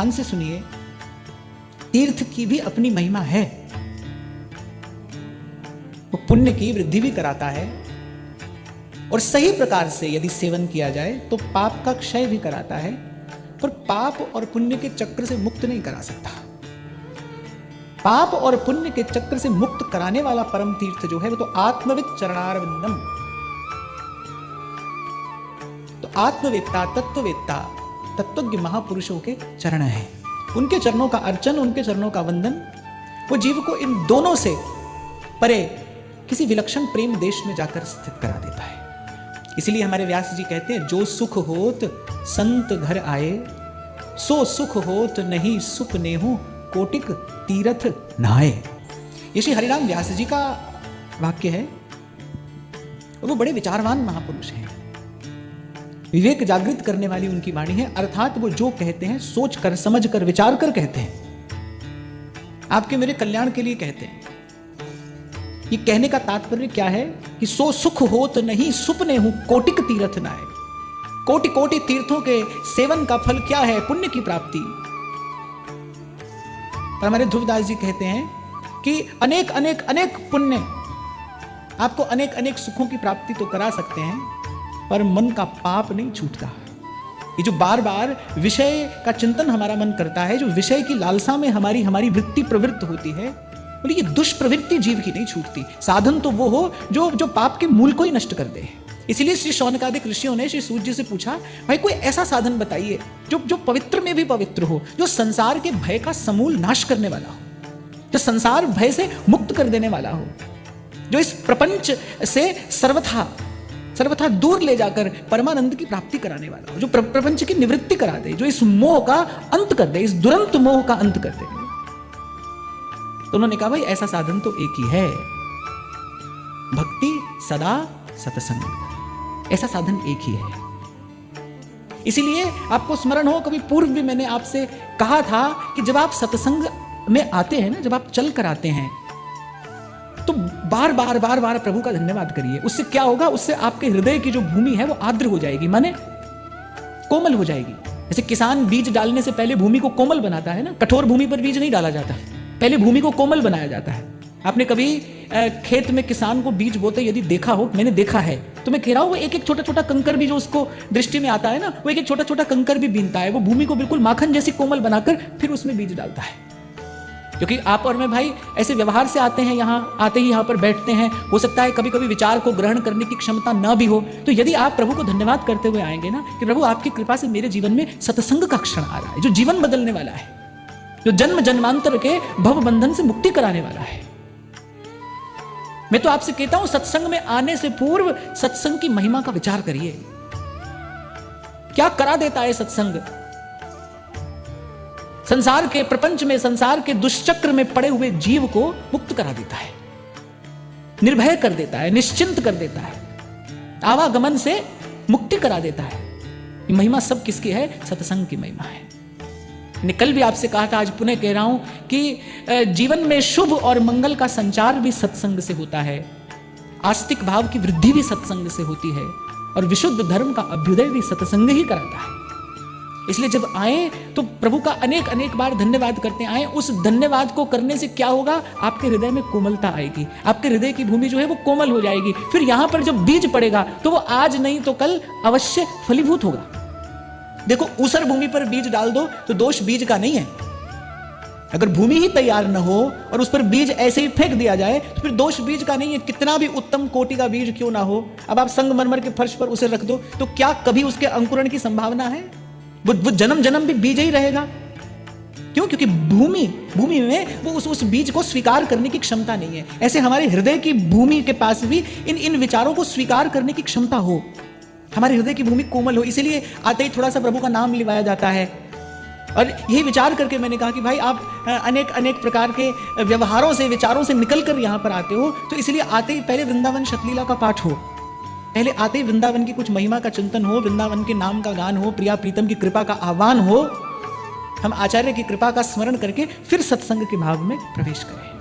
ध्यान से सुनिए, तीर्थ की भी अपनी महिमा है। वो पुण्य की वृद्धि भी कराता है और सही प्रकार से यदि सेवन किया जाए तो पाप का क्षय भी कराता है, पर पाप और पुण्य के चक्र से मुक्त नहीं करा सकता। पाप और पुण्य के चक्र से मुक्त कराने वाला परम तीर्थ जो है वो तो आत्मविद चरणारविंदम। तो आत्मवेत्ता, तत्ववेत्ता, तत्वज्ञ महापुरुषों के चरण है, उनके चरणों का अर्चन, उनके चरणों का वंदन वो जीव को इन दोनों से परे किसी विलक्षण प्रेम देश में जाकर स्थित करा देता है। इसलिए हमारे व्यास जी कहते हैं, जो सुख होत संत घर आए, सो सुख होत नहीं सुख नेहु कोटिक तीरथ नहाए। ये श्री हरिराम व्यास जी का वाक्य है और वो बड़े विचारवान महापुरुष हैं। विवेक जागृत करने वाली उनकी वाणी है, अर्थात वो जो कहते हैं सोच कर, समझ कर, विचार कर कहते हैं, आपके मेरे कल्याण के लिए कहते हैं। ये कहने का तात्पर्य क्या है कि सो सुख होत नहीं सुपने हूं कोटिक तीर्थ नाए। कोटि कोटि तीर्थों के सेवन का फल क्या है? पुण्य की प्राप्ति। और हमारे ध्रुवदास जी कहते हैं कि अनेक अनेक अनेक पुण्य आपको अनेक अनेक सुखों की प्राप्ति तो करा सकते हैं, पर मन का पाप नहीं छूटता। ये जो बार बार विषय का चिंतन हमारा मन करता है, जो विषय की लालसा में हमारी वृत्ति प्रवृत्त होती है, बोले ये दुष्प्रवृत्ति जीव की नहीं छूटती। साधन तो वो हो जो पाप के मूल को ही नष्ट कर दे। इसलिए श्री शौनकादिक ऋषियों ने श्री सूत जी से पूछा, भाई कोई ऐसा साधन बताइए जो पवित्र में भी पवित्र हो, जो संसार के भय का समूल नाश करने वाला हो, जो संसार भय से मुक्त कर देने वाला हो, जो इस प्रपंच से सर्वथा दूर ले जाकर परमानंद की प्राप्ति कराने वाला हो, जो प्रपंच की निवृत्ति करा दे, जो इस मोह का अंत कर दे, इस दुरंत मोह का अंत कर दे। तो उन्होंने कहा, भाई ऐसा साधन तो एक ही है, भक्ति सदा सत्संग। ऐसा साधन एक ही है। इसीलिए आपको स्मरण हो, कभी पूर्व भी मैंने आपसे कहा था कि जब आप सत्संग में आते हैं ना, जब आप चल कर आते हैं, तो बार बार प्रभु का धन्यवाद करिए। उससे क्या होगा? उससे आपके हृदय की जो भूमि है वो आर्द्र हो जाएगी, माने कोमल हो जाएगी। जैसे किसान बीज डालने से पहले भूमि को कोमल बनाता है ना, कठोर भूमि पर बीज नहीं डाला जाता, पहले भूमि को कोमल बनाया जाता है। आपने कभी खेत में किसान को बीज बोते यदि देखा हो? मैंने देखा है। तो मैं कह रहा हूं, वो एक एक छोटा छोटा कंकर भी जो उसको दृष्टि में आता है ना, वो एक एक छोटा छोटा कंकर भी बीनता है। वो भूमि को बिल्कुल माखन जैसी कोमल बनाकर फिर उसमें बीज डालता है। क्योंकि आप और मैं भाई ऐसे व्यवहार से आते हैं, यहाँ आते ही यहाँ पर बैठते हैं, हो सकता है कभी कभी विचार को ग्रहण करने की क्षमता न भी हो। तो यदि आप प्रभु को धन्यवाद करते हुए आएंगे ना कि प्रभु आपकी कृपा से मेरे जीवन में सत्संग का क्षण आ रहा है, जो जीवन बदलने वाला है, जो जन्म जन्मांतर के भव बंधन से मुक्ति कराने वाला है। मैं तो आपसे कहता हूं, सत्संग में आने से पूर्व सत्संग की महिमा का विचार करिए। क्या करा देता है सत्संग? संसार के प्रपंच में, संसार के दुष्चक्र में पड़े हुए जीव को मुक्त करा देता है, निर्भय कर देता है, निश्चिंत कर देता है, आवागमन से मुक्ति करा देता है। ये महिमा सब किसकी है? सत्संग की महिमा है। मैंने कल भी आपसे कहा था, आज पुनः कह रहा हूं कि जीवन में शुभ और मंगल का संचार भी सत्संग से होता है, आस्तिक भाव की वृद्धि भी सत्संग से होती है, और विशुद्ध धर्म का अभ्युदय भी सत्संग ही कराता है। इसलिए जब आए तो प्रभु का अनेक अनेक बार धन्यवाद करते आए। उस धन्यवाद को करने से क्या होगा? आपके हृदय में कोमलता आएगी, आपके हृदय की भूमि जो है वो कोमल हो जाएगी। फिर यहां पर जब बीज पड़ेगा तो वो आज नहीं तो कल अवश्य फलीभूत होगा। देखो, ऊसर भूमि पर बीज डाल दो तो दोष बीज का नहीं है। अगर भूमि ही तैयार न हो और उस पर बीज ऐसे ही फेंक दिया जाए तो फिर दोष बीज का नहीं है, कितना भी उत्तम कोटि का बीज क्यों ना हो। अब आप संगमरमर के फर्श पर उसे रख दो तो क्या कभी उसके अंकुरण की संभावना है? वो जन्म जन्म भी बीज ही रहेगा। क्यों? क्योंकि भूमि में वो उस बीज को स्वीकार करने की क्षमता नहीं है। ऐसे हमारे हृदय की भूमि के पास भी इन विचारों को स्वीकार करने की क्षमता हो, हमारे हृदय की भूमि कोमल हो। इसीलिए आते ही थोड़ा सा प्रभु का नाम लिवाया जाता है। और यही विचार करके मैंने कहा कि भाई आप अनेक अनेक प्रकार के व्यवहारों से, विचारों से निकल कर यहाँ पर आते हो, तो इसलिए आते ही पहले वृंदावन शतलीला का पाठ हो, पहले आते ही वृंदावन की कुछ महिमा का चिंतन हो, वृंदावन के नाम का गान हो, प्रिया प्रीतम की कृपा का आह्वान हो, हम आचार्य की कृपा का स्मरण करके फिर सत्संग के भाव में प्रवेश करें।